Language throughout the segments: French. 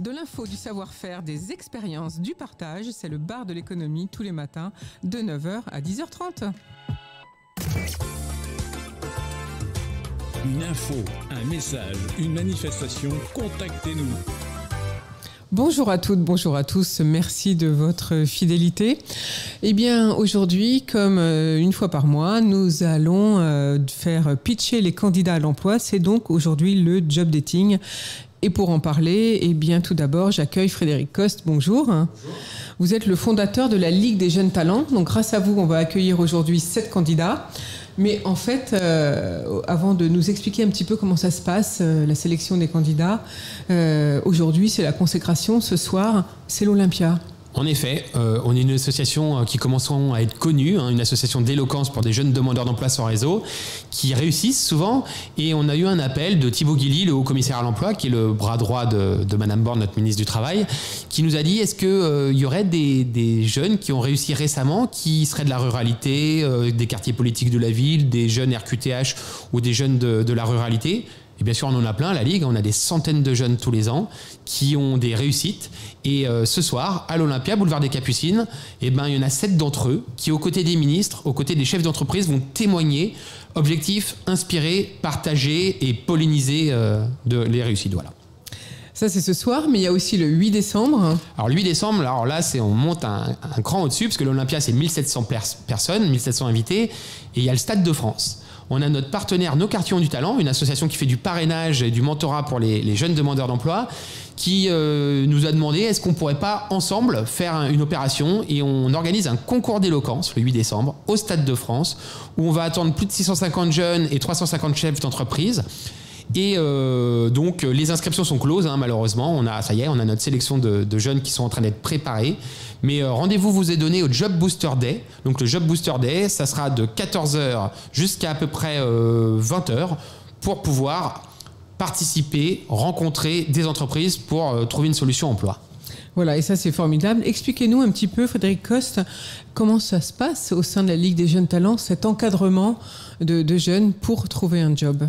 De l'info, du savoir-faire, des expériences, du partage, c'est le bar de l'économie tous les matins de 9h à 10h30. Une info, un message, une manifestation, contactez-nous. Bonjour à toutes, bonjour à tous, merci de votre fidélité. Eh bien, aujourd'hui, comme une fois par mois, nous allons faire pitcher les candidats à l'emploi. C'est donc aujourd'hui le job dating. Et pour en parler, eh bien, tout d'abord, j'accueille Frédéric Coste. Bonjour. Bonjour. Vous êtes le fondateur de la Ligue des jeunes talents. Donc, grâce à vous, on va accueillir aujourd'hui 7 candidats. Mais en fait, avant de nous expliquer un petit peu comment ça se passe, la sélection des candidats, aujourd'hui, c'est la consécration. Ce soir, c'est l'Olympia. En effet, on est une association qui commence à être connue, une association d'éloquence pour des jeunes demandeurs d'emploi sans réseau, qui réussissent souvent. Et on a eu un appel de Thibaut Guilly, le haut-commissaire à l'emploi, qui est le bras droit de Madame Borne, notre ministre du Travail, qui nous a dit, est-ce qu'il y aurait des jeunes qui ont réussi récemment, qui seraient de la ruralité, des quartiers politiques de la ville, des jeunes RQTH ou des jeunes de la ruralité ? Et bien sûr, on en a plein à la Ligue. On a des centaines de jeunes tous les ans qui ont des réussites. Et ce soir, à l'Olympia, boulevard des Capucines, il y en a 7 d'entre eux qui, aux côtés des ministres, aux côtés des chefs d'entreprise, vont témoigner, objectif, inspirer, partager et polliniser les réussites. Voilà. Ça, c'est ce soir, mais il y a aussi le 8 décembre. Alors, le 8 décembre, là, on monte un cran au-dessus, parce que l'Olympia, c'est 1700 personnes, 1700 invités, et il y a le Stade de France. On a notre partenaire Nos Quartiers ont du talent, une association qui fait du parrainage et du mentorat pour les jeunes demandeurs d'emploi, qui nous a demandé est-ce qu'on ne pourrait pas ensemble faire une opération, et on organise un concours d'éloquence le 8 décembre au Stade de France, où on va attendre plus de 650 jeunes et 350 chefs d'entreprise. Et donc les inscriptions sont closes, malheureusement. On a notre sélection de jeunes qui sont en train d'être préparés. Mais rendez-vous vous est donné au Job Booster Day. Donc le Job Booster Day, ça sera de 14h jusqu'à à peu près 20h pour pouvoir participer, rencontrer des entreprises pour trouver une solution emploi. Voilà, et ça c'est formidable. Expliquez-nous un petit peu, Frédéric Coste, comment ça se passe au sein de la Ligue des jeunes talents, cet encadrement de jeunes pour trouver un job.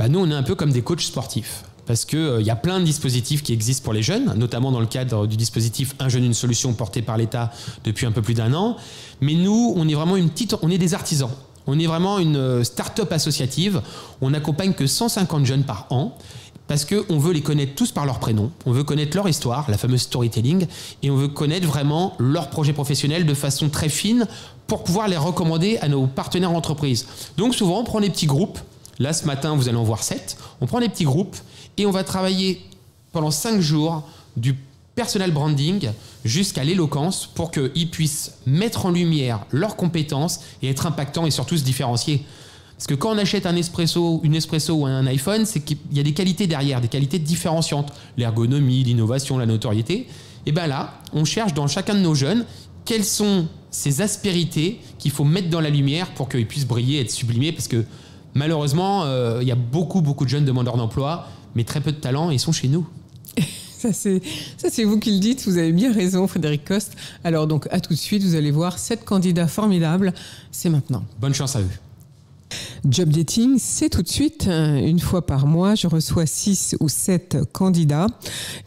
Nous, on est un peu comme des coachs sportifs. Parce qu'il y a plein de dispositifs qui existent pour les jeunes, notamment dans le cadre du dispositif Un jeune, une solution porté par l'État depuis un peu plus d'1 an. Mais nous, on est vraiment on est des artisans. On est vraiment une start-up associative. On n'accompagne que 150 jeunes par an parce qu'on veut les connaître tous par leur prénom. On veut connaître leur histoire, la fameuse storytelling, et on veut connaître vraiment leur projet professionnel de façon très fine pour pouvoir les recommander à nos partenaires entreprises. Donc souvent, on prend des petits groupes. Là, ce matin, vous allez en voir 7. On prend des petits groupes et on va travailler pendant 5 jours du personal branding jusqu'à l'éloquence pour qu'ils puissent mettre en lumière leurs compétences et être impactants et surtout se différencier. Parce que quand on achète une espresso ou un iPhone, c'est qu'il y a des qualités derrière, des qualités différenciantes. L'ergonomie, l'innovation, la notoriété. Et bien là, on cherche dans chacun de nos jeunes quelles sont ces aspérités qu'il faut mettre dans la lumière pour qu'ils puissent briller, être sublimés. Parce que malheureusement, il y a beaucoup de jeunes demandeurs d'emploi, mais très peu de talent, et ils sont chez nous. Ça, c'est vous qui le dites, vous avez bien raison, Frédéric Coste. Alors donc, à tout de suite, vous allez voir 7 candidats formidables, c'est maintenant. Bonne chance à eux. Job dating, c'est tout de suite. Une fois par mois, je reçois 6 ou 7 candidats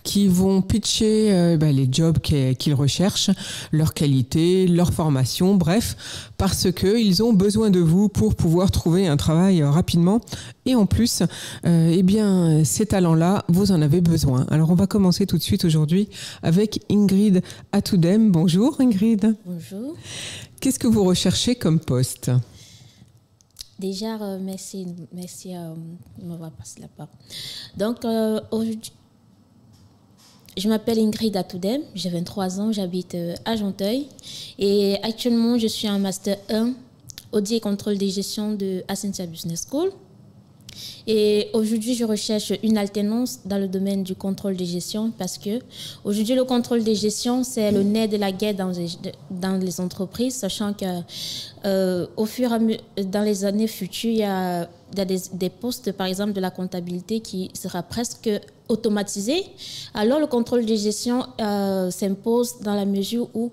qui vont pitcher les jobs qu'ils recherchent, leur qualité, leur formation, bref, parce qu'ils ont besoin de vous pour pouvoir trouver un travail rapidement. Et en plus, ces talents-là, vous en avez besoin. Alors, on va commencer tout de suite aujourd'hui avec Ingrid Atoudem. Bonjour Ingrid. Bonjour. Qu'est-ce que vous recherchez comme poste ? Déjà, merci de m'avoir passé la parole. Donc, aujourd'hui, je m'appelle Ingrid Atoudem, j'ai 23 ans, j'habite à Genteuil et actuellement, je suis en Master 1, Audit et Contrôle des gestions de Ascensia Business School. Et aujourd'hui, je recherche une alternance dans le domaine du contrôle des gestions parce que aujourd'hui, le contrôle des gestions, c'est le nerf de la guerre dans les entreprises, sachant que au fur et à mesure, dans les années futures, il y a des postes, par exemple, de la comptabilité qui sera presque automatisé. Alors, le contrôle des gestions s'impose dans la mesure où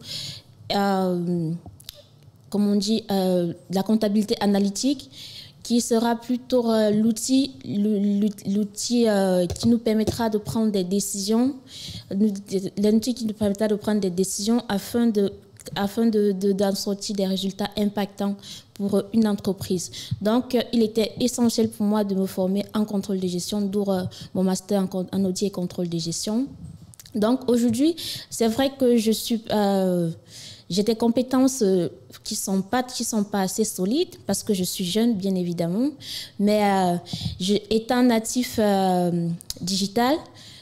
comme on dit, la comptabilité analytique qui sera plutôt l'outil qui nous permettra de prendre des décisions, l'outil qui nous permettra de prendre des décisions afin d'en sortir des résultats impactants pour une entreprise. Donc, il était essentiel pour moi de me former en contrôle de gestion, d'où mon master en audit et contrôle de gestion. Donc, aujourd'hui, c'est vrai que j'ai des compétences qui sont pas assez solides parce que je suis jeune, bien évidemment. Mais étant natif digital,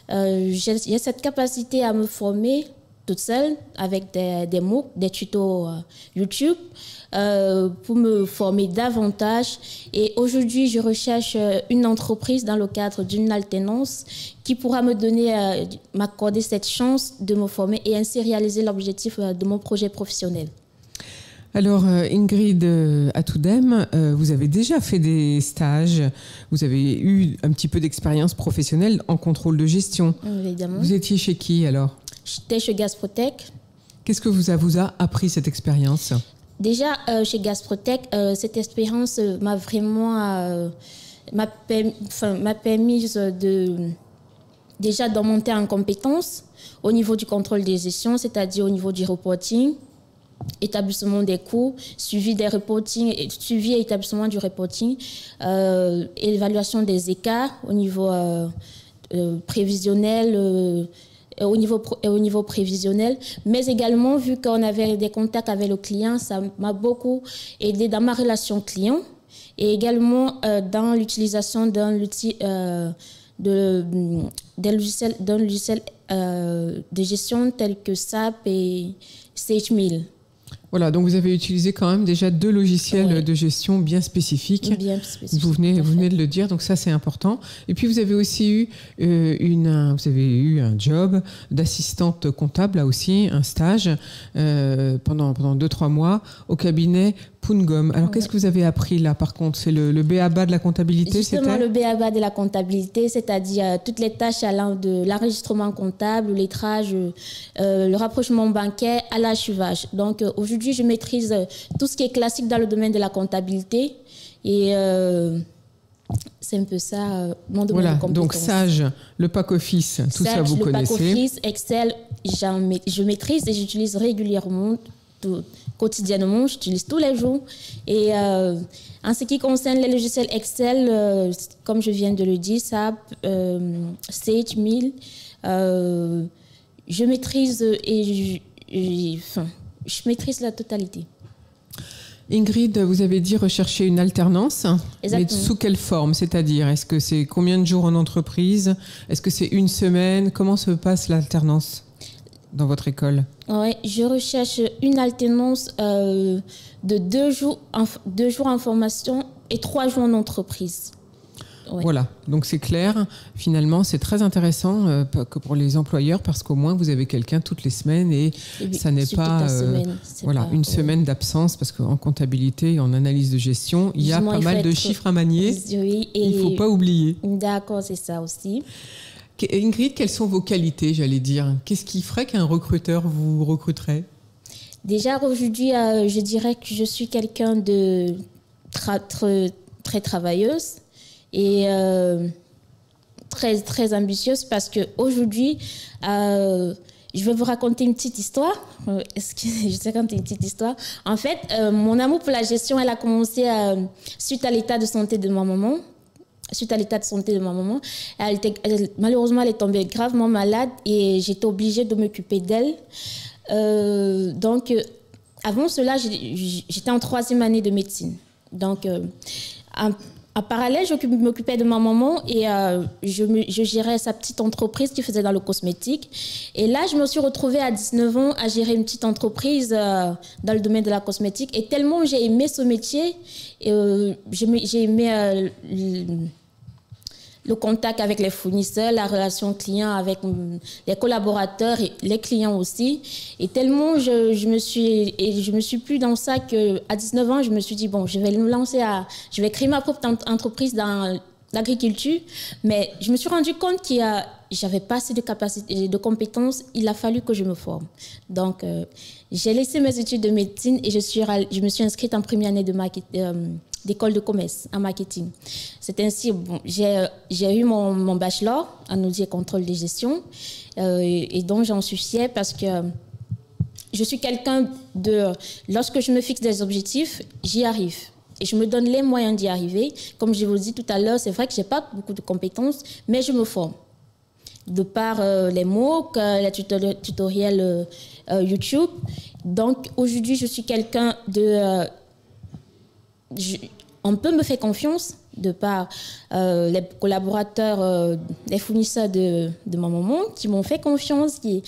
j'ai cette capacité à me former toute seule avec des MOOC, des tutos YouTube pour me former davantage. Et aujourd'hui, je recherche une entreprise dans le cadre d'une alternance qui pourra m'accorder cette chance de me former et ainsi réaliser l'objectif de mon projet professionnel. Alors, Ingrid Atoudem, vous avez déjà fait des stages, vous avez eu un petit peu d'expérience professionnelle en contrôle de gestion. Évidemment. Vous étiez chez qui alors? J'étais chez Gasprotec. Qu'est-ce que vous a appris cette expérience? Déjà, chez Gasprotec, cette expérience m'a vraiment m'a permis déjà de monter en compétences au niveau du contrôle des gestions, c'est-à-dire au niveau du reporting, établissement des coûts, suivi des reporting, suivi et établissement du reporting, évaluation des écarts au niveau prévisionnel, au niveau prévisionnel, mais également, vu qu'on avait des contacts avec le client, ça m'a beaucoup aidé dans ma relation client et également dans l'utilisation d'un logiciel de gestion tel que SAP et Sage 1000. Voilà, donc vous avez utilisé quand même déjà 2 logiciels de gestion bien spécifiques. Bien spécifiques. Vous venez de le dire, donc ça c'est important. Et puis vous avez aussi eu un job d'assistante comptable, là aussi, un stage pendant 2-3 mois au cabinet Pungom. Alors qu'est-ce que vous avez appris là par contre? C'est le b.a.-ba de la comptabilité? Justement, le b.a.-ba de la comptabilité, c'est-à-dire toutes les tâches allant de l'enregistrement comptable, le lettrage, le rapprochement bancaire à l'archivage. Donc aujourd'hui, je maîtrise tout ce qui est classique dans le domaine de la comptabilité et c'est un peu ça mon domaine de compétences. Donc Sage, le pack office, tout ça vous connaissez. Le pack office, Excel, je maîtrise et j'utilise régulièrement, quotidiennement, j'utilise tous les jours. Et en ce qui concerne les logiciels Excel, comme je viens de le dire, SAP, Sage 1000, je maîtrise je maîtrise la totalité. Ingrid, vous avez dit rechercher une alternance. Exactement. Mais sous quelle forme? C'est-à-dire, est-ce que c'est combien de jours en entreprise? Est-ce que c'est une semaine? Comment se passe l'alternance dans votre école? Oui, je recherche une alternance de 2 jours en formation et 3 jours en entreprise. Ouais. Voilà, donc c'est clair. Finalement, c'est très intéressant que pour les employeurs parce qu'au moins vous avez quelqu'un toutes les semaines et ça n'est pas une semaine d'absence parce qu'en comptabilité et en analyse de gestion, il y a pas mal de chiffres à manier. Oui, et il ne faut pas oublier. D'accord, c'est ça aussi. Ingrid, quelles sont vos qualités, j'allais dire? Qu'est-ce qui ferait qu'un recruteur vous recruterait? Déjà, aujourd'hui, je dirais que je suis quelqu'un de très travailleuse et très, très ambitieuse parce qu'aujourd'hui, je vais vous raconter une petite histoire. Je sais raconter une petite histoire. En fait, mon amour pour la gestion, elle a commencé suite à l'état de santé de ma maman. Malheureusement, elle est tombée gravement malade et j'étais obligée de m'occuper d'elle. Donc, avant cela, j'étais en 3e année de médecine. Donc, en parallèle, je m'occupais de ma maman et je gérais sa petite entreprise qui faisait dans le cosmétique. Et là, je me suis retrouvée à 19 ans à gérer une petite entreprise dans le domaine de la cosmétique. Et tellement j'ai aimé ce métier, j'ai aimé le contact avec les fournisseurs, la relation client avec les collaborateurs et les clients aussi. Et tellement je me suis plu dans ça qu'à 19 ans, je me suis dit, bon, je vais créer ma propre entreprise dans l'agriculture. Mais je me suis rendu compte que j'avais pas assez de capacités, de compétences. Il a fallu que je me forme. Donc, j'ai laissé mes études de médecine et je me suis inscrite en première année de d'école de commerce en marketing. C'est ainsi, bon, j'ai eu mon bachelor en audit et contrôle de gestion et donc j'en suis fière parce que je suis quelqu'un lorsque je me fixe des objectifs, j'y arrive. Et je me donne les moyens d'y arriver. Comme je vous le dis tout à l'heure, c'est vrai que je n'ai pas beaucoup de compétences, mais je me forme. De par les MOOC, les tutoriels YouTube. Donc, aujourd'hui, je suis quelqu'un on peut me faire confiance de par les collaborateurs, les fournisseurs de ma maman qui m'ont fait confiance et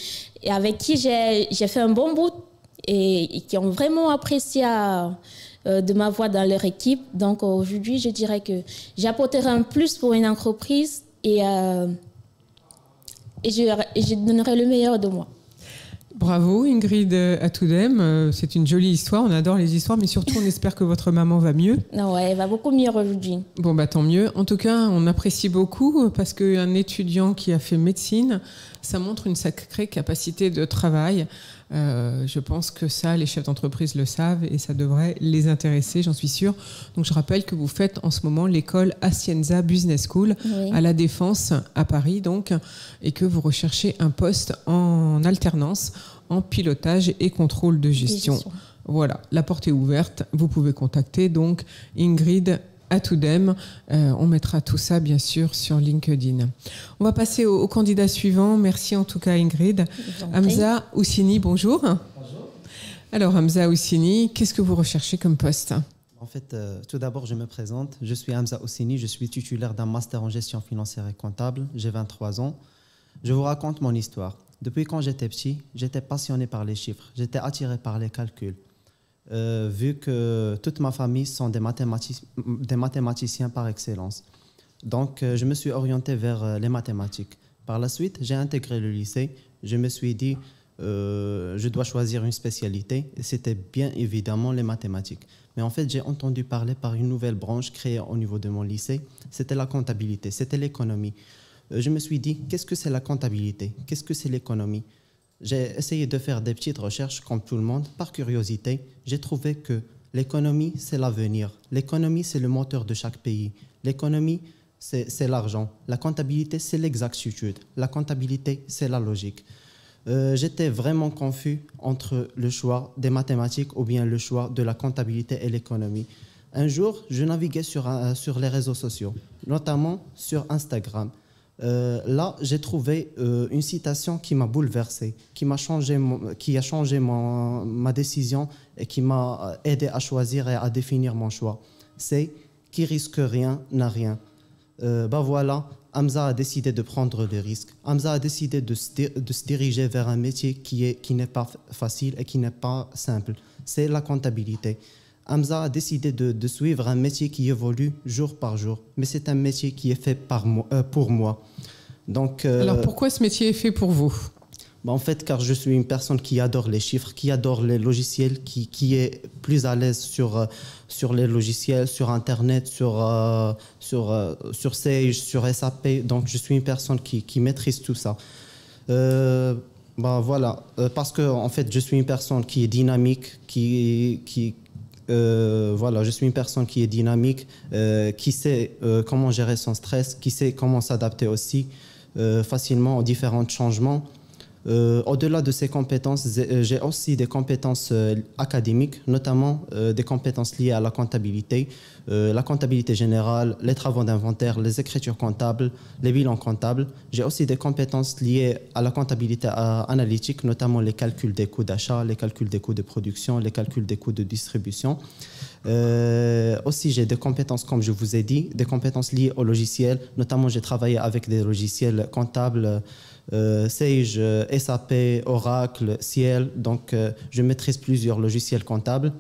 avec qui j'ai fait un bon bout et qui ont vraiment apprécié de ma voix dans leur équipe. Donc aujourd'hui, je dirais que j'apporterai un plus pour une entreprise et je donnerai le meilleur de moi. Bravo Ingrid Atoudem, c'est une jolie histoire, on adore les histoires, mais surtout on espère que votre maman va mieux. Ouais, elle va beaucoup mieux aujourd'hui. Bon bah tant mieux. En tout cas, on apprécie beaucoup parce qu'un étudiant qui a fait médecine, ça montre une sacrée capacité de travail. Je pense que ça, les chefs d'entreprise le savent et ça devrait les intéresser, j'en suis sûre. Donc je rappelle que vous faites en ce moment l'école Acienza Business School à La Défense à Paris, donc, et que vous recherchez un poste en alternance en pilotage et contrôle de gestion. Voilà, la porte est ouverte. Vous pouvez contacter donc Ingrid Atoudem. On mettra tout ça, bien sûr, sur LinkedIn. On va passer au candidat suivant. Merci en tout cas, Ingrid. Hamza Houssini, bonjour. Bonjour. Alors, Hamza Houssini, qu'est-ce que vous recherchez comme poste ? En fait, tout d'abord, je me présente. Je suis Hamza Houssini. Je suis titulaire d'un master en gestion financière et comptable. J'ai 23 ans. Je vous raconte mon histoire. Depuis quand j'étais petit, j'étais passionné par les chiffres. J'étais attiré par les calculs. Vu que toute ma famille sont des mathématiciens par excellence. Donc, je me suis orienté vers les mathématiques. Par la suite, j'ai intégré le lycée. Je me suis dit, je dois choisir une spécialité. Et c'était bien évidemment les mathématiques. Mais en fait, j'ai entendu parler par une nouvelle branche créée au niveau de mon lycée. C'était la comptabilité, c'était l'économie. Je me suis dit, qu'est-ce que c'est la comptabilité? Qu'est-ce que c'est l'économie? J'ai essayé de faire des petites recherches comme tout le monde. Par curiosité, j'ai trouvé que l'économie, c'est l'avenir. L'économie, c'est le moteur de chaque pays. L'économie, c'est l'argent. La comptabilité, c'est l'exactitude. La comptabilité, c'est la logique. J'étais vraiment confus entre le choix des mathématiques ou bien le choix de la comptabilité et l'économie. Un jour, je naviguais sur les réseaux sociaux, notamment sur Instagram. Là, j'ai trouvé une citation qui m'a bouleversé, qui a changé ma décision et qui m'a aidé à choisir et à définir mon choix. C'est « qui risque rien n'a rien ». Voilà, Hamza a décidé de prendre le risque. Hamza a décidé de se diriger vers un métier qui n'est pas facile et qui n'est pas simple. C'est la comptabilité. Hamza a décidé de suivre un métier qui évolue jour par jour. Mais c'est un métier qui est fait pour moi. Donc, alors pourquoi ce métier est fait pour vous ? En fait, car je suis une personne qui adore les chiffres, qui adore les logiciels, qui est plus à l'aise sur les logiciels, sur Internet, sur Sage, sur SAP. Donc, je suis une personne qui maîtrise tout ça. Voilà, parce que en fait, je suis une personne qui est dynamique, voilà, je suis une personne qui est dynamique, qui sait comment gérer son stress, qui sait comment s'adapter aussi facilement aux différents changements. Au-delà de ces compétences, j'ai aussi des compétences académiques, notamment des compétences liées à la comptabilité générale, les travaux d'inventaire, les écritures comptables, les bilans comptables. J'ai aussi des compétences liées à la comptabilité analytique, notamment les calculs des coûts d'achat, les calculs des coûts de production, les calculs des coûts de distribution. Aussi, j'ai des compétences, comme je vous ai dit, des compétences liées au logiciel. Notamment, j'ai travaillé avec des logiciels comptables, Sage, SAP, Oracle, Ciel. Donc, je maîtrise plusieurs logiciels comptables.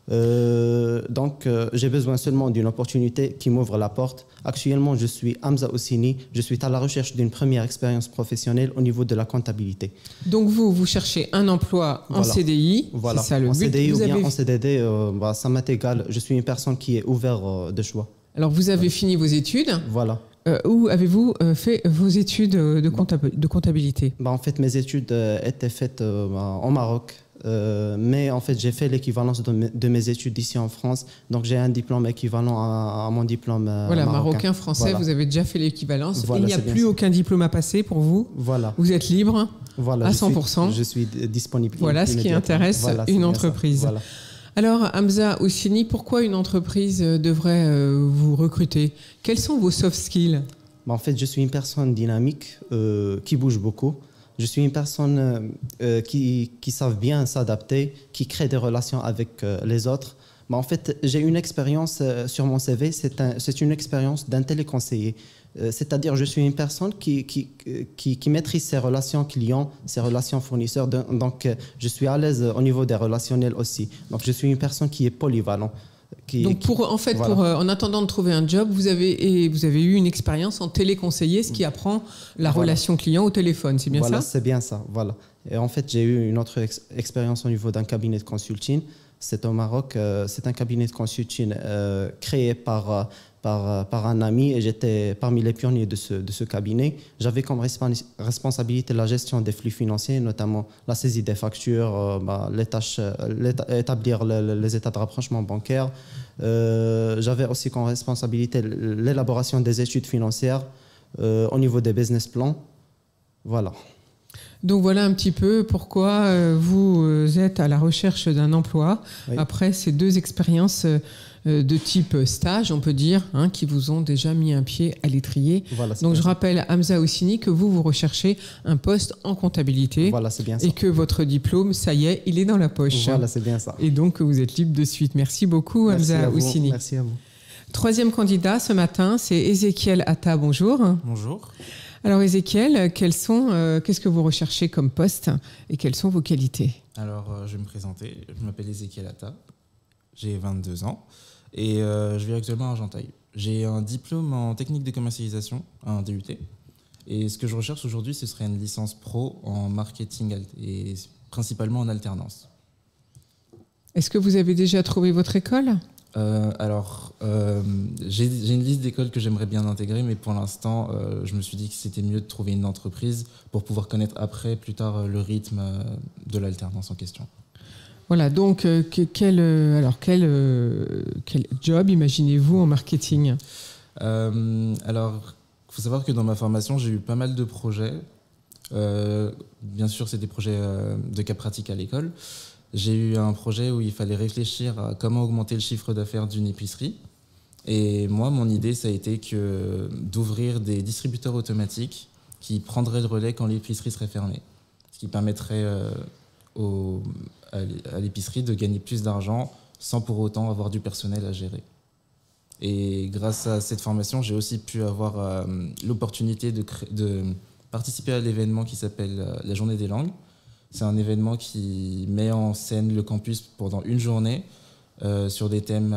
Donc, j'ai besoin seulement d'une opportunité qui m'ouvre la porte. Actuellement, je suis Hamza Houssini. Je suis à la recherche d'une première expérience professionnelle au niveau de la comptabilité. Donc, vous cherchez un emploi en CDI. Voilà, c'est ça le en but. CDI ou bien en CDD, ça m'est égal. Je suis une personne qui est ouverte de choix. Alors, vous avez fini vos études. Voilà. Où avez-vous fait vos études de comptabilité ? En fait, mes études étaient faites au Maroc, Mais en fait, j'ai fait l'équivalence de mes études ici en France. Donc, j'ai un diplôme équivalent à mon diplôme voilà, marocain. français, Voilà. vous avez déjà fait l'équivalence. Voilà, Il n'y a c'est bien plus ça. aucun diplôme à passer pour vous. Voilà. Vous êtes libre Voilà, à je suis- 100%. Je suis disponible. Voilà ce qui immédiatement. intéresse Voilà, c'est une bien ça. entreprise. Voilà. Alors, Hamza Houssini, pourquoi une entreprise devrait vous recruter? Quels sont vos soft skills? En fait, je suis une personne dynamique qui bouge beaucoup. Je suis une personne qui savent bien s'adapter, qui crée des relations avec les autres. En fait, j'ai une expérience sur mon CV, c'est une expérience d'un téléconseiller. C'est-à-dire, je suis une personne qui maîtrise ses relations clients, ses relations fournisseurs. Donc, je suis à l'aise au niveau des relationnels aussi. Donc, je suis une personne qui est polyvalente. Donc, Voilà. en attendant de trouver un job, vous avez eu une expérience en téléconseiller, ce qui apprend la Voilà. relation client au téléphone, c'est bien Voilà, ça? c'est bien ça. Voilà. Et en fait, j'ai eu une autre expérience au niveau d'un cabinet de consulting. C'est au Maroc. C'est un cabinet de consulting créé par un ami et j'étais parmi les pionniers de ce cabinet. J'avais comme responsabilité la gestion des flux financiers, notamment la saisie des factures, les tâches, établir les états de rapprochement bancaire. J'avais aussi comme responsabilité l'élaboration des études financières au niveau des business plans. Voilà. Donc voilà un petit peu pourquoi vous êtes à la recherche d'un emploi Oui. après ces 2 expériences de type stage, on peut dire, hein, qui vous ont déjà mis un pied à l'étrier. Voilà, c'est Donc bien je ça. rappelle à Hamza Houssini que vous recherchez un poste en comptabilité Voilà, c'est bien ça. et que votre diplôme, ça y est, il est dans la poche. Voilà, c'est bien ça. Et donc vous êtes libre de suite. Merci beaucoup Merci Hamza à vous. Houssini. Merci à vous. 3e candidat ce matin, c'est Ezekiel Atta. Bonjour. Bonjour. Alors Ezekiel, qu'est-ce que vous recherchez comme poste et quelles sont vos qualités? Alors, je vais me présenter. Je m'appelle Ezekiel Atta. J'ai 22 ans et je vis actuellement à Argenteuil. J'ai un diplôme en technique de commercialisation, un DUT. Et ce que je recherche aujourd'hui, ce serait une licence pro en marketing et principalement en alternance. Est-ce que vous avez déjà trouvé votre école? J'ai une liste d'écoles que j'aimerais bien intégrer, mais pour l'instant, je me suis dit que c'était mieux de trouver une entreprise pour pouvoir connaître après, plus tard, le rythme de l'alternance en question. Voilà, donc quel job imaginez-vous en marketing? Alors, il faut savoir que dans ma formation, j'ai eu pas mal de projets. Bien sûr, c'est des projets de cas pratiques à l'école. J'ai eu un projet où il fallait réfléchir à comment augmenter le chiffre d'affaires d'une épicerie. Et moi, mon idée, ça a été d'ouvrir des distributeurs automatiques qui prendraient le relais quand l'épicerie serait fermée. Ce qui permettrait à l'épicerie de gagner plus d'argent sans pour autant avoir du personnel à gérer. Et grâce à cette formation, j'ai aussi pu avoir l'opportunité de participer à l'événement qui s'appelle la Journée des langues. C'est un événement qui met en scène le campus pendant une journée sur des thèmes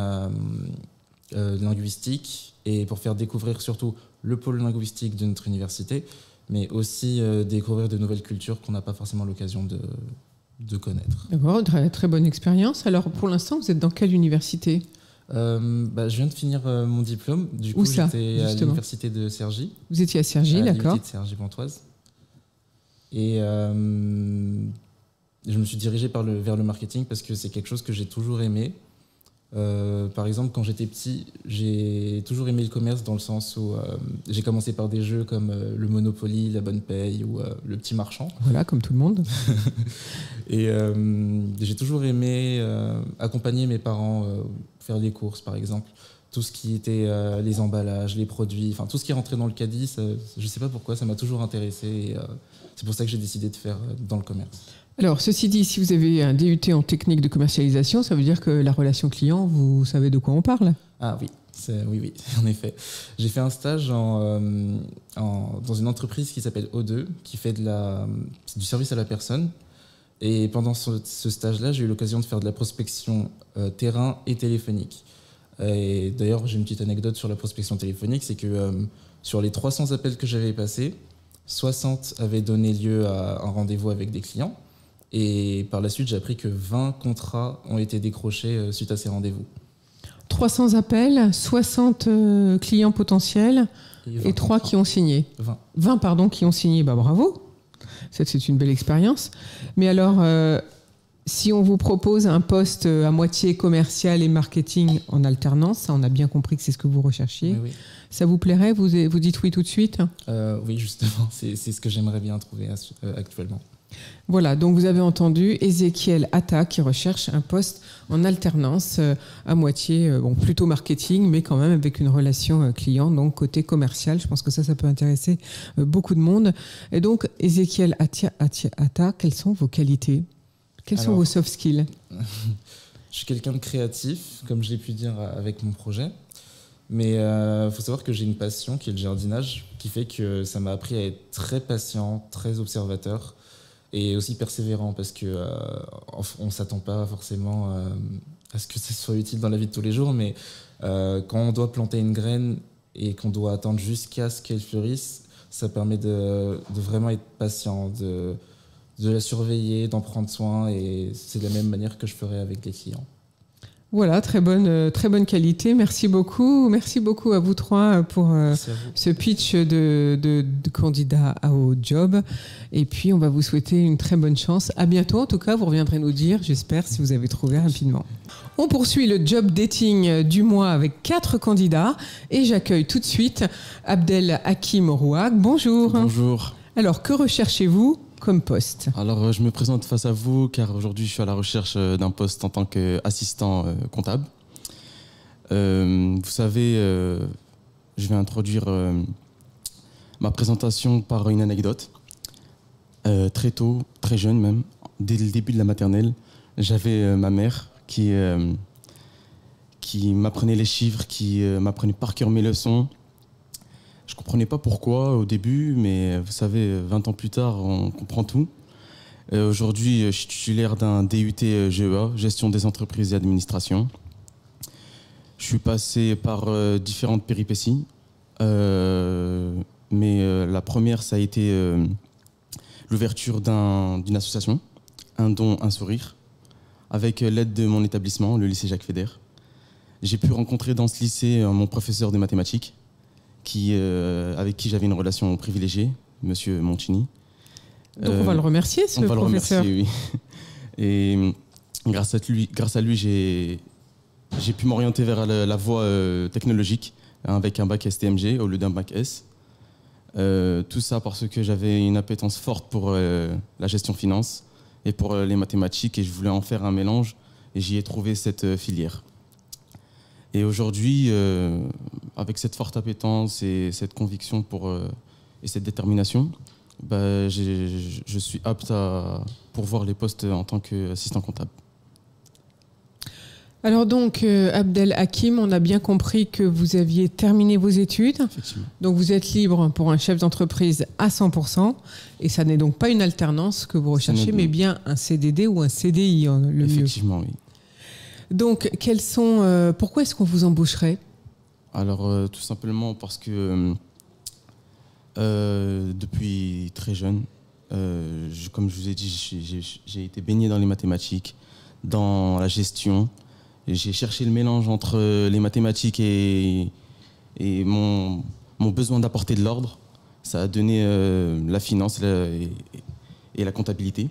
linguistiques et pour faire découvrir surtout le pôle linguistique de notre université, mais aussi découvrir de nouvelles cultures qu'on n'a pas forcément l'occasion de connaître. D'accord, très, très bonne expérience. Alors pour l'instant, vous êtes dans quelle université? Je viens de finir mon diplôme. Du coup, Où ça, j'étais à justement l'université de Cergy. Vous étiez à Cergy, à d'accord. l'IUT de Cergy-Pontoise. Et je me suis dirigé vers le marketing parce que c'est quelque chose que j'ai toujours aimé. Par exemple, quand j'étais petit, j'ai toujours aimé le commerce dans le sens où j'ai commencé par des jeux comme le Monopoly, la Bonne Paye ou le Petit Marchand. Voilà, comme tout le monde. Et j'ai toujours aimé accompagner mes parents, faire les courses par exemple. Tout ce qui était les emballages, les produits, enfin tout ce qui rentrait dans le caddie, je ne sais pas pourquoi, ça m'a toujours intéressé. Et, c'est pour ça que j'ai décidé de faire dans le commerce. Alors, ceci dit, si vous avez un DUT en technique de commercialisation, ça veut dire que la relation client, vous savez de quoi on parle? Ah oui, oui, en effet. J'ai fait un stage dans une entreprise qui s'appelle O2, qui fait du service à la personne. Et pendant ce stage-là, j'ai eu l'occasion de faire de la prospection terrain et téléphonique. Et d'ailleurs, j'ai une petite anecdote sur la prospection téléphonique, c'est que sur les 300 appels que j'avais passés, 60 avaient donné lieu à un rendez-vous avec des clients. Et par la suite, j'ai appris que 20 contrats ont été décrochés suite à ces rendez-vous. 300 appels, 60 clients potentiels et 3 qui ont signé. 20 pardon, qui ont signé. Bah, bravo, c'est une belle expérience. Mais alors, Si on vous propose un poste à moitié commercial et marketing en alternance, ça, on a bien compris que c'est ce que vous recherchiez. Oui. Ça vous plairait? Vous dites oui tout de suite? Oui, justement, c'est ce que j'aimerais bien trouver actuellement. Voilà, donc vous avez entendu Ezekiel Atta qui recherche un poste en alternance à moitié, plutôt marketing, mais quand même avec une relation client, donc côté commercial. Je pense que ça peut intéresser beaucoup de monde. Et donc, Ezekiel Atta, quelles sont vos qualités? Quels sont vos soft skills? Je suis quelqu'un de créatif, comme je l'ai pu dire avec mon projet. Mais il faut savoir que j'ai une passion qui est le jardinage, qui fait que ça m'a appris à être très patient, très observateur et aussi persévérant, parce que on s'attend pas forcément à ce que ça soit utile dans la vie de tous les jours, mais quand on doit planter une graine et qu'on doit attendre jusqu'à ce qu'elle fleurisse, ça permet de vraiment être patient, de la surveiller, d'en prendre soin, et c'est de la même manière que je ferais avec les clients. Voilà, très bonne qualité. Merci beaucoup à vous trois pour ce pitch de candidat au job. Et puis, on va vous souhaiter une très bonne chance. À bientôt. En tout cas, vous reviendrez nous dire, j'espère, si vous avez trouvé rapidement. On poursuit le job dating du mois avec 4 candidats. Et j'accueille tout de suite Abdel Hakim Rouag. Bonjour. Bonjour. Alors, que recherchez-vous comme poste? Alors, je me présente face à vous car aujourd'hui, je suis à la recherche d'un poste en tant qu'assistant comptable. Vous savez, je vais introduire ma présentation par une anecdote. Très tôt, très jeune même, dès le début de la maternelle, j'avais ma mère qui m'apprenait les chiffres, qui m'apprenait par cœur mes leçons. Je ne comprenais pas pourquoi au début, mais vous savez, 20 ans plus tard, on comprend tout. Aujourd'hui, je suis titulaire d'un DUT GEA, Gestion des entreprises et administration. Je suis passé par différentes péripéties, mais la première, ça a été l'ouverture d'une association, Un don, un sourire, avec l'aide de mon établissement, le lycée Jacques Fédère. J'ai pu rencontrer dans ce lycée mon professeur de mathématiques, avec qui j'avais une relation privilégiée, Monsieur Moncini. Donc on va le remercier, ce professeur. On va le remercier, oui. Et grâce à lui, j'ai pu m'orienter vers la voie technologique, avec un bac STMG au lieu d'un bac S. Tout ça parce que j'avais une appétence forte pour la gestion finance et pour les mathématiques, et je voulais en faire un mélange, et j'y ai trouvé cette filière. Et aujourd'hui, avec cette forte appétence et cette conviction et cette détermination, je suis apte à pourvoir les postes en tant qu'assistant comptable. Alors donc, Abdel Hakim, on a bien compris que vous aviez terminé vos études. Effectivement. Donc vous êtes libre pour un chef d'entreprise à 100%. Et ça n'est donc pas une alternance que vous recherchez, mais bien un CDD ou un CDI, le mieux. Effectivement, oui. Donc, pourquoi est-ce qu'on vous embaucherait? Alors, tout simplement parce que depuis très jeune, comme je vous ai dit, j'ai été baigné dans les mathématiques, dans la gestion. J'ai cherché le mélange entre les mathématiques et mon besoin d'apporter de l'ordre. Ça a donné la finance et la comptabilité.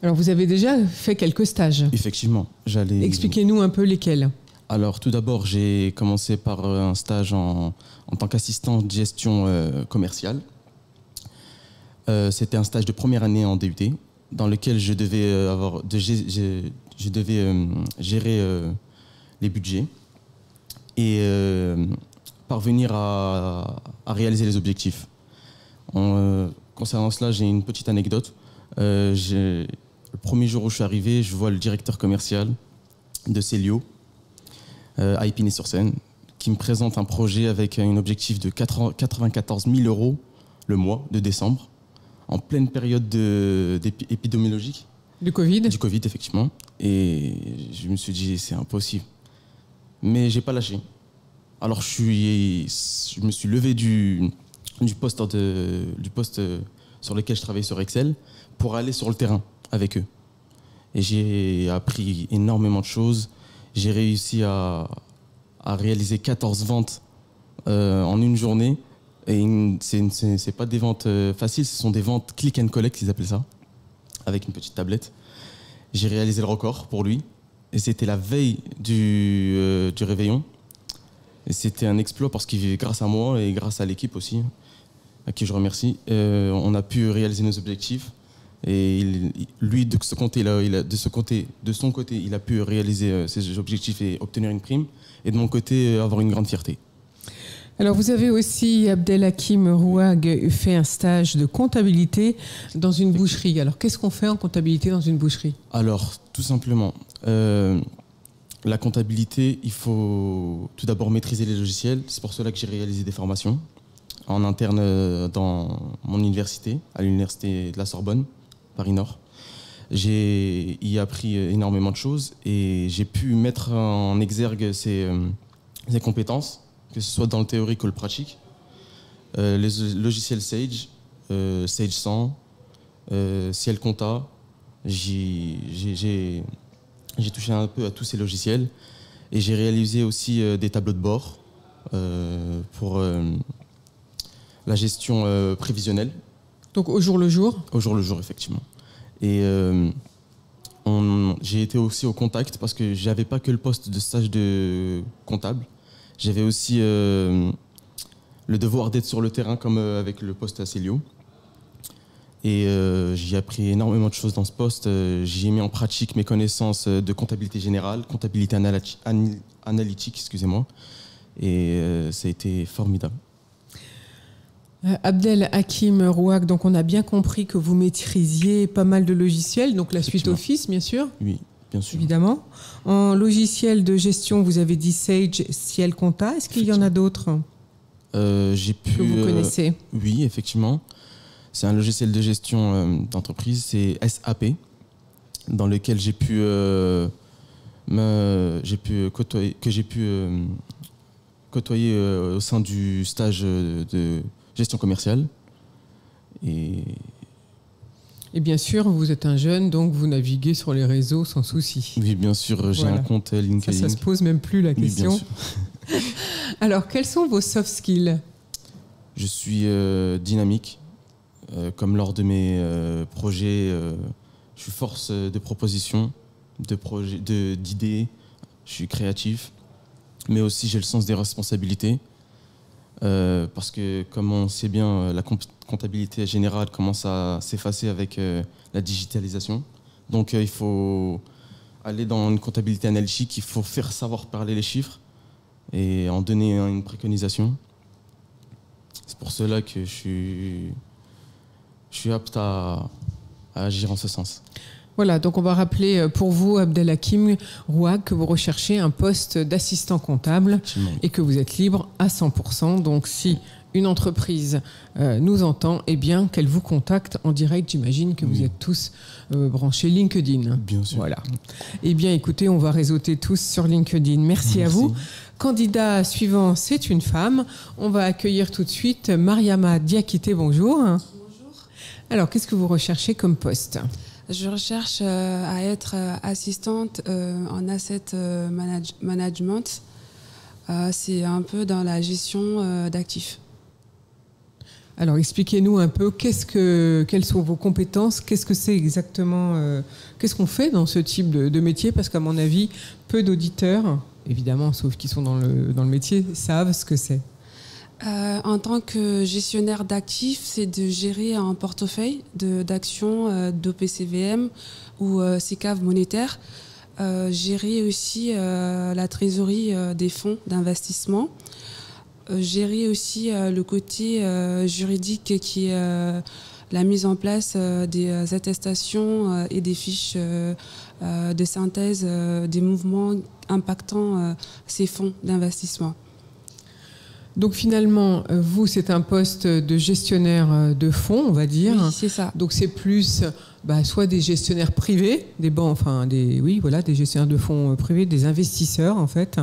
Alors, vous avez déjà fait quelques stages. Effectivement. Expliquez-nous un peu lesquels. Alors, tout d'abord, j'ai commencé par un stage en tant qu'assistant de gestion commerciale. C'était un stage de première année en DUT, dans lequel je devais gérer les budgets et parvenir à réaliser les objectifs. Concernant cela, j'ai une petite anecdote. Le premier jour où je suis arrivé, je vois le directeur commercial de Célio, à Épinay-sur-Seine, qui me présente un projet avec un objectif de 94 000 € le mois de décembre, en pleine période épidémiologique. Du Covid. Du Covid, effectivement. Et je me suis dit, c'est impossible. Mais j'ai pas lâché. Alors je me suis levé du poste sur lequel je travaillais sur Excel pour aller sur le terrain avec eux. Et j'ai appris énormément de choses. J'ai réussi à réaliser 14 ventes en une journée. Et c'est pas des ventes faciles, ce sont des ventes click and collect, ils appellent ça, avec une petite tablette. J'ai réalisé le record pour lui. Et c'était la veille du réveillon. Et c'était un exploit parce que grâce à moi et grâce à l'équipe aussi, à qui je remercie, on a pu réaliser nos objectifs. Et lui, de son côté, il a pu réaliser ses objectifs et obtenir une prime. Et de mon côté, avoir une grande fierté. Alors, vous avez aussi, Abdelhakim Rouag, fait un stage de comptabilité dans une boucherie. Alors, qu'est-ce qu'on fait en comptabilité dans une boucherie? Alors, tout simplement, la comptabilité, il faut tout d'abord maîtriser les logiciels. C'est pour cela que j'ai réalisé des formations en interne dans mon université, à l'université de la Sorbonne, Paris-Nord. J'ai y appris énormément de choses et j'ai pu mettre en exergue ces compétences, que ce soit dans le théorique ou le pratique. Les logiciels Sage, Sage 100, Ciel Compta, j'ai touché un peu à tous ces logiciels et j'ai réalisé aussi des tableaux de bord pour la gestion prévisionnelle. Donc au jour le jour? Au jour le jour, effectivement. Et j'ai été aussi au contact parce que j'avais pas que le poste de stage de comptable. J'avais aussi le devoir d'être sur le terrain comme avec le poste à Célio. Et j'ai appris énormément de choses dans ce poste. J'ai mis en pratique mes connaissances de comptabilité générale, comptabilité analytique, excusez-moi. Et ça a été formidable. Abdelhakim Rouag, donc on a bien compris que vous maîtrisiez pas mal de logiciels, donc la suite Office, bien sûr. Oui, bien sûr. Évidemment. En logiciel de gestion, vous avez dit Sage, Ciel Compta. Est-ce qu'il y en a d'autres que vous connaissez? Oui, effectivement. C'est un logiciel de gestion d'entreprise, c'est SAP, dans lequel j'ai pu côtoyer au sein du stage de gestion commerciale. Et bien sûr, vous êtes un jeune, donc vous naviguez sur les réseaux sans souci. Oui, bien sûr, j'ai un compte LinkedIn. Ça se pose même plus la question. Oui, bien sûr. Alors, quels sont vos soft skills? Je suis dynamique. Comme lors de mes projets, je suis force de proposition, d'idées, je suis créatif, mais aussi j'ai le sens des responsabilités, parce que comme on sait bien, la comptabilité générale commence à s'effacer avec la digitalisation. Donc il faut aller dans une comptabilité analytique, il faut faire savoir parler les chiffres et en donner une préconisation. C'est pour cela que je suis apte à agir en ce sens. Voilà, donc on va rappeler pour vous, Abdelhakim Rouag, que vous recherchez un poste d'assistant comptable et que vous êtes libre à 100%. Donc si une entreprise nous entend, eh bien qu'elle vous contacte en direct. J'imagine que vous êtes tous branchés LinkedIn. Bien sûr. Voilà. Eh bien écoutez, on va réseauter tous sur LinkedIn. Merci à vous. Candidat suivant, c'est une femme. On va accueillir tout de suite Mariama Diakité. Bonjour. Alors, qu'est-ce que vous recherchez comme poste? Je recherche à être assistante en asset management. C'est un peu dans la gestion d'actifs. Alors, expliquez-nous un peu quelles sont vos compétences, qu'est-ce que c'est exactement, qu'est-ce qu'on fait dans ce type de métier? Parce qu'à mon avis, peu d'auditeurs, évidemment, sauf qui sont dans le métier, savent ce que c'est. En tant que gestionnaire d'actifs, c'est de gérer un portefeuille d'actions d'OPCVM ou SICAV monétaire, gérer aussi la trésorerie des fonds d'investissement, gérer aussi le côté juridique qui est la mise en place des attestations et des fiches de synthèse des mouvements impactant ces fonds d'investissement. Donc finalement, vous, c'est un poste de gestionnaire de fonds, on va dire. Oui, c'est ça. Donc c'est plus soit des gestionnaires privés, des banques, des gestionnaires de fonds privés, des investisseurs en fait,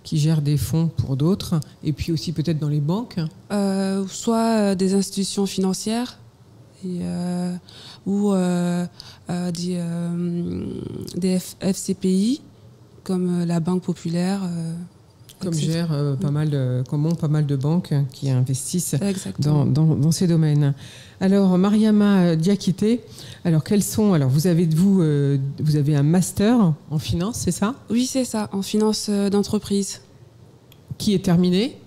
qui gèrent des fonds pour d'autres, et puis aussi peut-être dans les banques. Soit des institutions financières ou des FCPI comme la Banque Populaire. Comme gèrent pas mal de banques qui investissent Exactement. dans ces domaines. Alors, Mariama Diakité, alors vous avez un master en finance, c'est ça? Oui, c'est ça, en finance d'entreprise. Qui est terminé?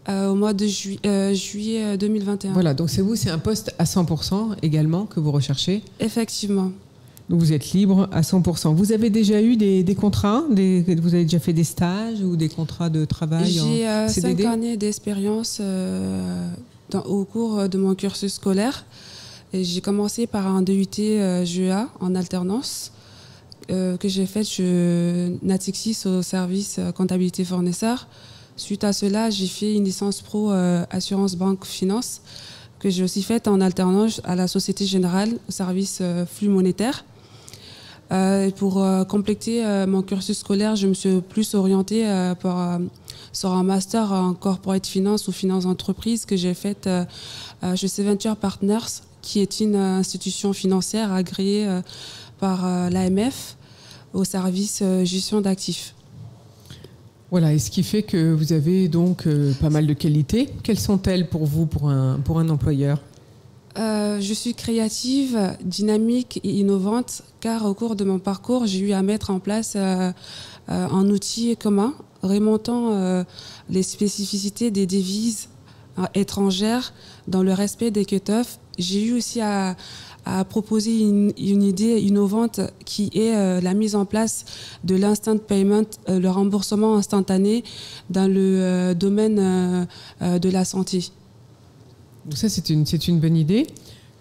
Au mois de juillet 2021. Voilà, donc c'est un poste à 100% également que vous recherchez? Effectivement. Donc vous êtes libre à 100%. Vous avez déjà eu des contrats? Vous avez déjà fait des stages ou des contrats de travail J'ai en CDD? 5 années d'expérience au cours de mon cursus scolaire. Et j'ai commencé par un DUT GEA en alternance que j'ai fait chez Natixis au service comptabilité fournisseur. Suite à cela, j'ai fait une licence pro assurance banque finance que j'ai aussi faite en alternance à la Société Générale au service flux monétaire. Pour compléter mon cursus scolaire, je me suis plus orientée sur un master en corporate finance ou finance d'entreprise que j'ai faite chez Seventure Partners, qui est une institution financière agréée par l'AMF au service gestion d'actifs. Voilà, et ce qui fait que vous avez donc pas mal de qualités. Quelles sont-elles pour vous, pour un employeur? Je suis créative, dynamique et innovante, car au cours de mon parcours, j'ai eu à mettre en place un outil commun remontant les spécificités des devises étrangères dans le respect des cut-offs. J'ai eu aussi à proposer une idée innovante qui est la mise en place de l'instant payment, le remboursement instantané dans le domaine de la santé. Donc ça, c'est une bonne idée.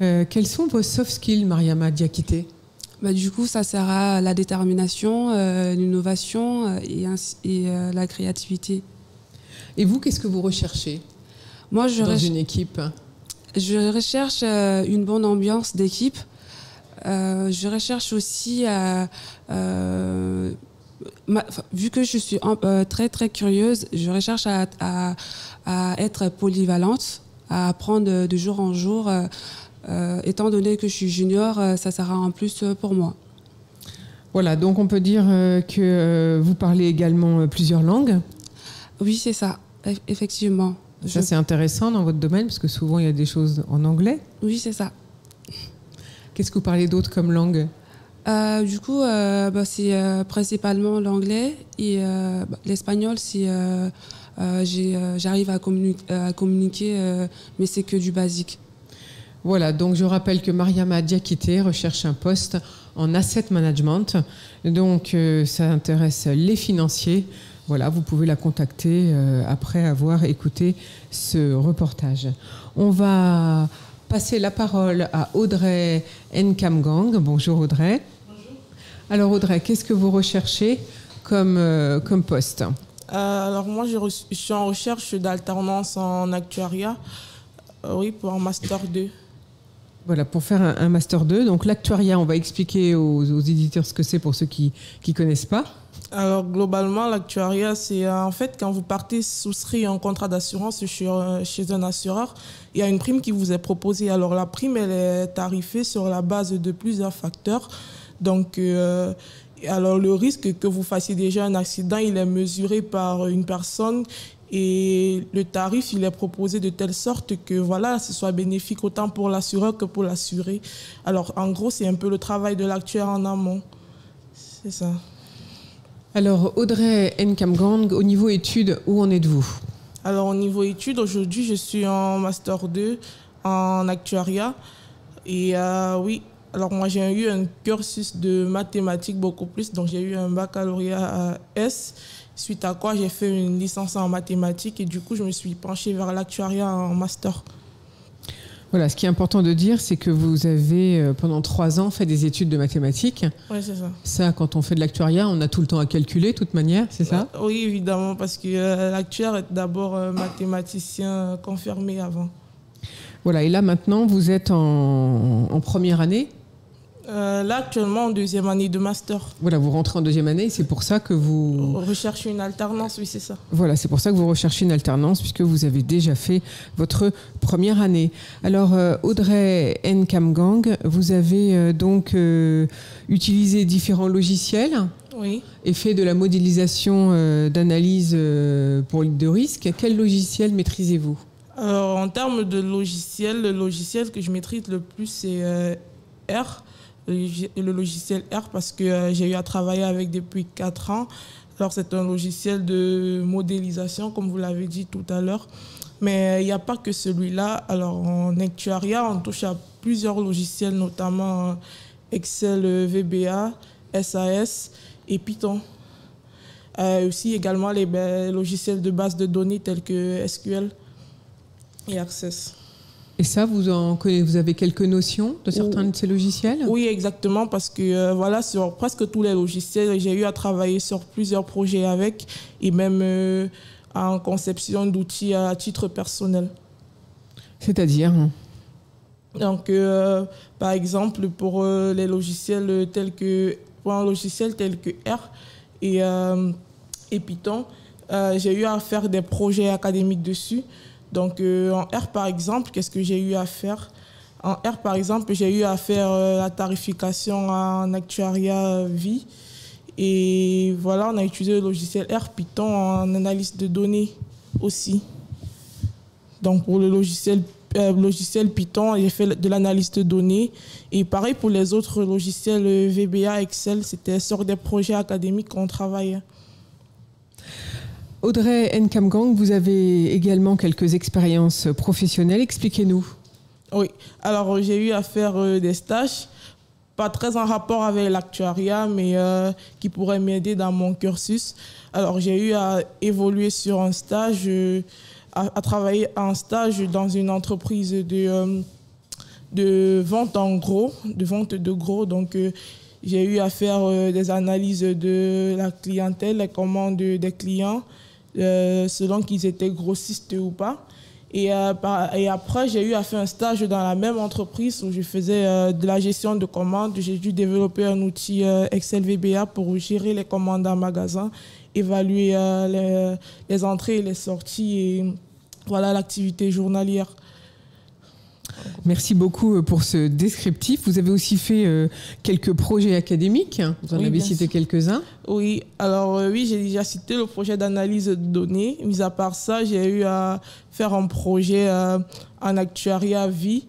Quels sont vos soft skills, Mariama Diakité? Du coup, ça sert à la détermination, l'innovation et la créativité. Et vous, qu'est-ce que vous recherchez dans une équipe? Je recherche une bonne ambiance d'équipe. Je recherche aussi, vu que je suis très très curieuse, je recherche à être polyvalente, à apprendre de jour en jour. Étant donné que je suis junior, ça sera en plus pour moi. Voilà, donc on peut dire que vous parlez également plusieurs langues? Oui, c'est ça, effectivement. Ça, c'est intéressant dans votre domaine, parce que souvent, il y a des choses en anglais. Oui, c'est ça. Qu'est-ce que vous parlez d'autre comme langue? Du coup, c'est principalement l'anglais et l'espagnol, j'arrive à communiquer, mais c'est que du basique. Voilà, donc je rappelle que Mariama Diakité recherche un poste en asset management. Donc, ça intéresse les financiers. Voilà, vous pouvez la contacter après avoir écouté ce reportage. On va passer la parole à Audrey Nkamgang. Bonjour Audrey. Bonjour. Alors Audrey, qu'est-ce que vous recherchez comme poste? Alors moi, je suis en recherche d'alternance en actuariat, pour un Master 2. Voilà, pour faire un Master 2. Donc l'actuariat, on va expliquer aux éditeurs ce que c'est pour ceux qui ne connaissent pas. Alors globalement, l'actuariat, c'est en fait quand vous partez souscrire un contrat d'assurance chez un assureur, il y a une prime qui vous est proposée. Alors la prime, elle est tarifée sur la base de plusieurs facteurs. Donc alors le risque que vous fassiez déjà un accident, il est mesuré par une personne et le tarif, il est proposé de telle sorte que voilà, ce soit bénéfique autant pour l'assureur que pour l'assuré. Alors en gros, c'est un peu le travail de l'actuaire en amont. C'est ça. Alors, Audrey Nkamgang, au niveau études, où en êtes-vous? Alors, au niveau études, aujourd'hui, je suis en Master 2 en actuariat. Et oui, alors moi, j'ai eu un cursus de mathématiques beaucoup plus. Donc, j'ai eu un baccalauréat S, suite à quoi j'ai fait une licence en mathématiques. Et du coup, je me suis penchée vers l'actuariat en Master. Voilà, ce qui est important de dire, c'est que vous avez, pendant 3 ans, fait des études de mathématiques. Oui, c'est ça. Ça, quand on fait de l'actuariat, on a tout le temps à calculer, de toute manière, c'est ça? Oui, évidemment, parce que l'actuaire est d'abord mathématicien confirmé avant. Voilà, et là, maintenant, vous êtes en première année? Là, actuellement, en 2e année de master. Voilà, vous rentrez en 2e année, c'est pour ça que vous... Recherchez une alternance, oui, c'est ça. Voilà, c'est pour ça que vous recherchez une alternance, puisque vous avez déjà fait votre première année. Alors, Audrey Nkamgang, vous avez donc utilisé différents logiciels Oui. et fait de la modélisation d'analyse de risque. Quel logiciel maîtrisez-vous? Alors, en termes de logiciel, le logiciel que je maîtrise le plus, c'est R. Le logiciel R, parce que j'ai eu à travailler avec depuis 4 ans. Alors, c'est un logiciel de modélisation, comme vous l'avez dit tout à l'heure. Mais il n'y a pas que celui-là. Alors, en actuariat, on touche à plusieurs logiciels, notamment Excel, VBA, SAS et Python. Aussi également les logiciels de base de données tels que SQL et Access. Et ça, vous avez quelques notions de certains de ces logiciels? Oui, exactement, parce que voilà, sur presque tous les logiciels, j'ai eu à travailler sur plusieurs projets avec, et même en conception d'outils à titre personnel. C'est-à-dire? Donc, par exemple, pour les logiciels pour un logiciel tel que R et Python, j'ai eu à faire des projets académiques dessus. Donc, en R, par exemple, qu'est-ce que j'ai eu à faire? En R, par exemple, j'ai eu à faire la tarification en actuariat vie. Et voilà, on a utilisé le logiciel R, Python en analyse de données aussi. Donc, pour le logiciel Python, j'ai fait de l'analyse de données. Et pareil pour les autres logiciels VBA, Excel, c'était sur des projets académiques qu'on travaillait. Audrey Nkamgang, vous avez également quelques expériences professionnelles. Expliquez-nous. Oui, alors j'ai eu à faire des stages, pas très en rapport avec l'actuariat, mais qui pourraient m'aider dans mon cursus. Alors j'ai eu à évoluer sur un stage, à travailler en stage dans une entreprise de vente en gros, de vente de gros. Donc j'ai eu à faire des analyses de la clientèle, les commandes des clients, selon qu'ils étaient grossistes ou pas. Et après, j'ai eu à faire un stage dans la même entreprise où je faisais de la gestion de commandes. J'ai dû développer un outil Excel VBA pour gérer les commandes en magasin, évaluer les entrées et les sorties et voilà l'activité journalière. Merci beaucoup pour ce descriptif. Vous avez aussi fait quelques projets académiques. Vous en avez cité quelques-uns. Oui, alors oui, j'ai déjà cité le projet d'analyse de données. Mis à part ça, j'ai eu à faire un projet en actuariat vie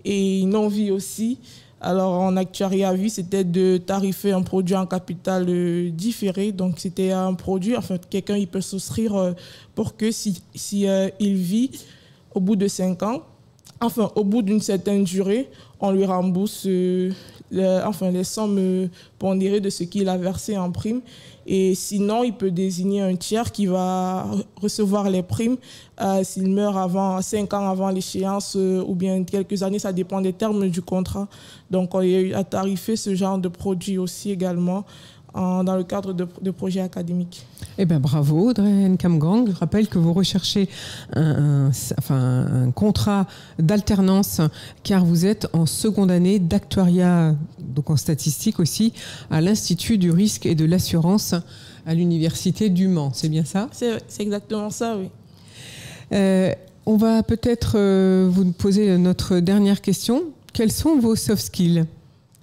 et non-vie aussi. Alors en actuariat vie, c'était de tarifer un produit en capital différé. Donc c'était un produit, enfin quelqu'un il peut souscrire pour que si il vit au bout de 5 ans, enfin, au bout d'une certaine durée, on lui rembourse les sommes pondérées de ce qu'il a versé en prime. Et sinon, il peut désigner un tiers qui va recevoir les primes s'il meurt 5 ans avant l'échéance ou bien quelques années, ça dépend des termes du contrat. Donc, on a tarifé ce genre de produit aussi également dans le cadre de projets académiques. Eh bien, bravo, Audrey Nkamgang. Je rappelle que vous recherchez un contrat d'alternance car vous êtes en seconde année d'actuariat, donc en statistique aussi, à l'Institut du risque et de l'assurance à l'Université du Mans. C'est bien ça? C'est exactement ça, oui. On va peut-être vous poser notre dernière question. Quels sont vos soft skills?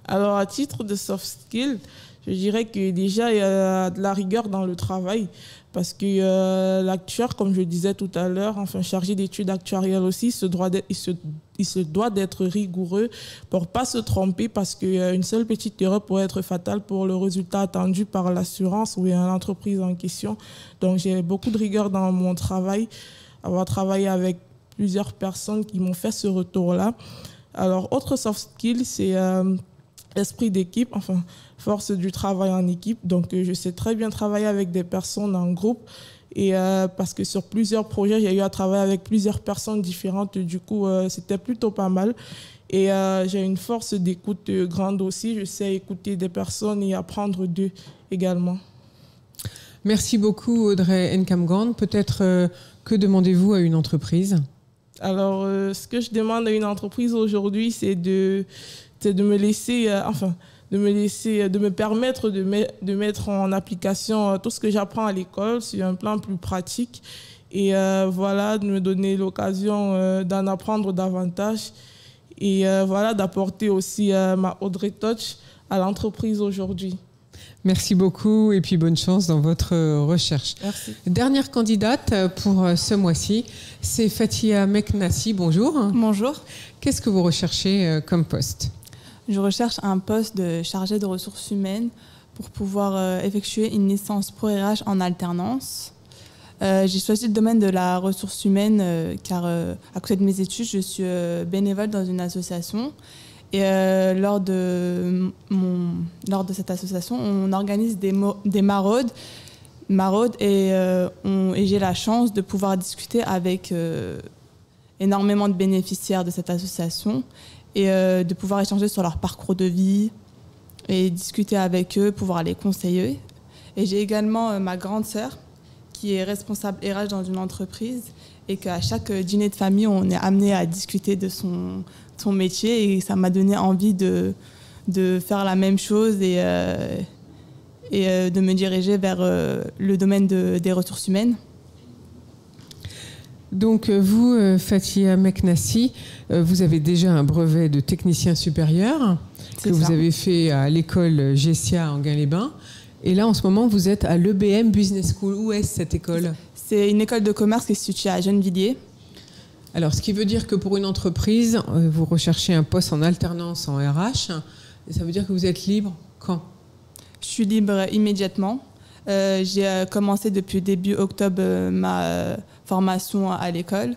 Alors, à titre de soft skills, je dirais que déjà, il y a de la rigueur dans le travail parce que l'actuaire, comme je disais tout à l'heure, enfin chargé d'études actuariales aussi, il se doit d'être rigoureux pour ne pas se tromper parce qu'une seule petite erreur pourrait être fatale pour le résultat attendu par l'assurance ou l'entreprise en question. Donc, j'ai beaucoup de rigueur dans mon travail, avoir travaillé avec plusieurs personnes qui m'ont fait ce retour-là. Alors, autre soft skill, c'est esprit d'équipe, enfin force du travail en équipe. Donc, je sais très bien travailler avec des personnes en groupe et parce que sur plusieurs projets, j'ai eu à travailler avec plusieurs personnes différentes. Du coup, c'était plutôt pas mal. Et j'ai une force d'écoute grande aussi. Je sais écouter des personnes et apprendre d'eux également. Merci beaucoup, Audrey Nkamgang. Peut-être que demandez-vous à une entreprise? Alors, ce que je demande à une entreprise aujourd'hui, c'est de me laisser, de me permettre de mettre en application tout ce que j'apprends à l'école sur un plan plus pratique et voilà, de me donner l'occasion d'en apprendre davantage et voilà, d'apporter aussi ma Audrey Touch à l'entreprise aujourd'hui. Merci beaucoup et puis bonne chance dans votre recherche. Merci. Dernière candidate pour ce mois-ci, c'est Fatia Meknassi. Bonjour. Bonjour. Qu'est-ce que vous recherchez comme poste? Je recherche un poste de chargé de ressources humaines pour pouvoir effectuer une licence Pro RH en alternance. J'ai choisi le domaine de la ressource humaine car à côté de mes études, je suis bénévole dans une association. Et lors de cette association, on organise des maraudes et j'ai la chance de pouvoir discuter avec énormément de bénéficiaires de cette association et de pouvoir échanger sur leur parcours de vie et discuter avec eux, pouvoir les conseiller. Et j'ai également ma grande sœur qui est responsable RH dans une entreprise et qu'à chaque dîner de famille, on est amené à discuter de son métier et ça m'a donné envie de faire la même chose et de me diriger vers le domaine des ressources humaines. Donc vous, Fatia Meknassi, vous avez déjà un brevet de technicien supérieur que vous avez fait à l'école GESIA en Gain-les-Bains. Et là, en ce moment, vous êtes à l'EBM Business School. Où est-ce cette école? C'est une école de commerce qui est située à Gennevilliers. Alors, ce qui veut dire que pour une entreprise, vous recherchez un poste en alternance en RH. Et ça veut dire que vous êtes libre quand? Je suis libre immédiatement. J'ai commencé depuis début octobre ma formation à l'école,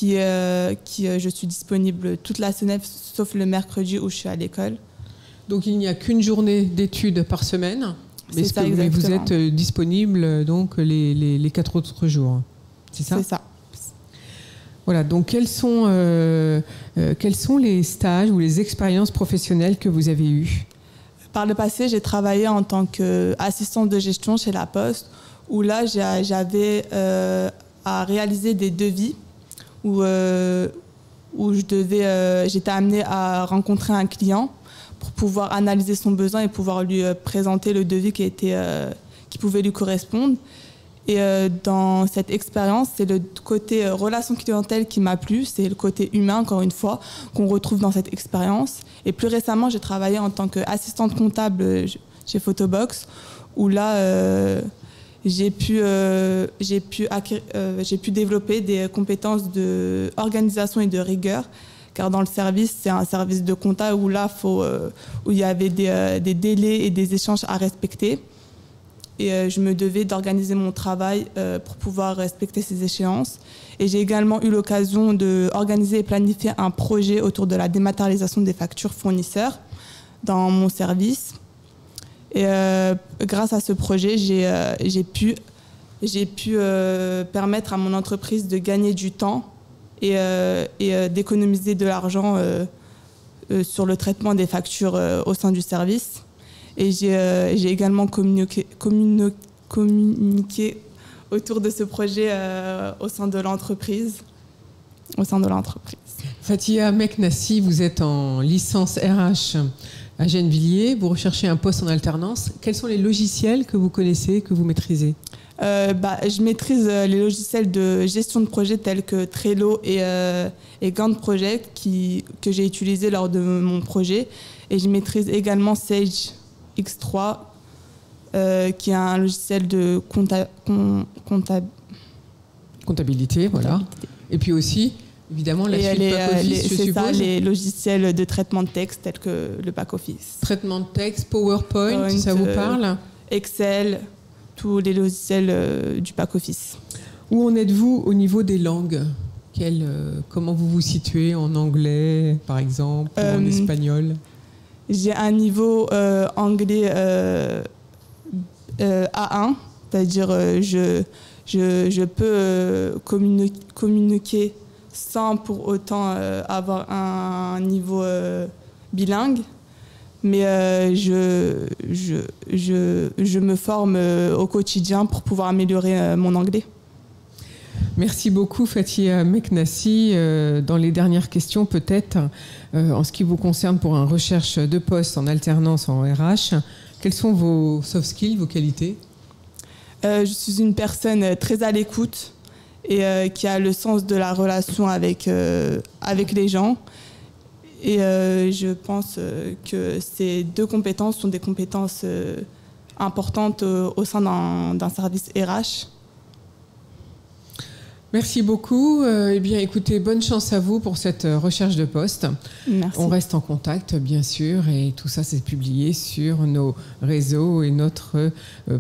je suis disponible toute la semaine, sauf le mercredi où je suis à l'école. Donc, il n'y a qu'une journée d'études par semaine, mais vous êtes disponible donc les 4 autres jours. C'est ça? C'est ça. Voilà, donc quels sont les stages ou les expériences professionnelles que vous avez eues? Par le passé, j'ai travaillé en tant qu'assistante de gestion chez La Poste, où là, j'avais à réaliser des devis, où j'étais amenée à rencontrer un client pour pouvoir analyser son besoin et pouvoir lui présenter le devis qui pouvait lui correspondre. Et dans cette expérience, c'est le côté relation clientèle qui m'a plu, c'est le côté humain, encore une fois, qu'on retrouve dans cette expérience. Et plus récemment, j'ai travaillé en tant qu'assistante comptable chez Photobox, où là, j'ai pu développer des compétences d'organisation et de rigueur, car dans le service, c'est un service de compta où là, où il y avait des délais et des échanges à respecter. Et je me devais d'organiser mon travail pour pouvoir respecter ces échéances. Et j'ai également eu l'occasion d'organiser et planifier un projet autour de la dématérialisation des factures fournisseurs dans mon service. Et grâce à ce projet, j'ai pu permettre à mon entreprise de gagner du temps et d'économiser de l'argent sur le traitement des factures au sein du service. Et j'ai également communiqué autour de ce projet au sein de l'entreprise. Fatia Meknassi, vous êtes en licence RH à Gennevilliers. Vous recherchez un poste en alternance. Quels sont les logiciels que vous connaissez, que vous maîtrisez? Je maîtrise les logiciels de gestion de projet tels que Trello et Gantt Project que j'ai utilisés lors de mon projet. Et je maîtrise également Sage X3, qui est un logiciel de comptabilité, voilà. Et puis aussi, évidemment, la suite back-office, je suppose. C'est ça, les logiciels de traitement de texte tels que le back-office. Traitement de texte, PowerPoint, ça vous parle? Excel, tous les logiciels du back-office. Où en êtes-vous au niveau des langues? Comment vous vous situez en anglais, par exemple, ou en espagnol? J'ai un niveau anglais A1, c'est-à-dire je peux communiquer sans pour autant avoir un niveau bilingue, mais je me forme au quotidien pour pouvoir améliorer mon anglais. Merci beaucoup Fatia Meknassi. Dans les dernières questions, peut-être, en ce qui vous concerne pour une recherche de poste en alternance en RH, quelles sont vos soft skills, vos qualités? Je suis une personne très à l'écoute et qui a le sens de la relation avec les gens. Et je pense que ces deux compétences sont des compétences importante au sein d'un service RH. Merci beaucoup. Eh bien, écoutez, bonne chance à vous pour cette recherche de poste. Merci. On reste en contact, bien sûr, et tout ça, c'est publié sur nos réseaux et notre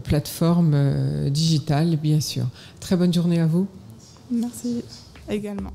plateforme digitale, bien sûr. Très bonne journée à vous. Merci également.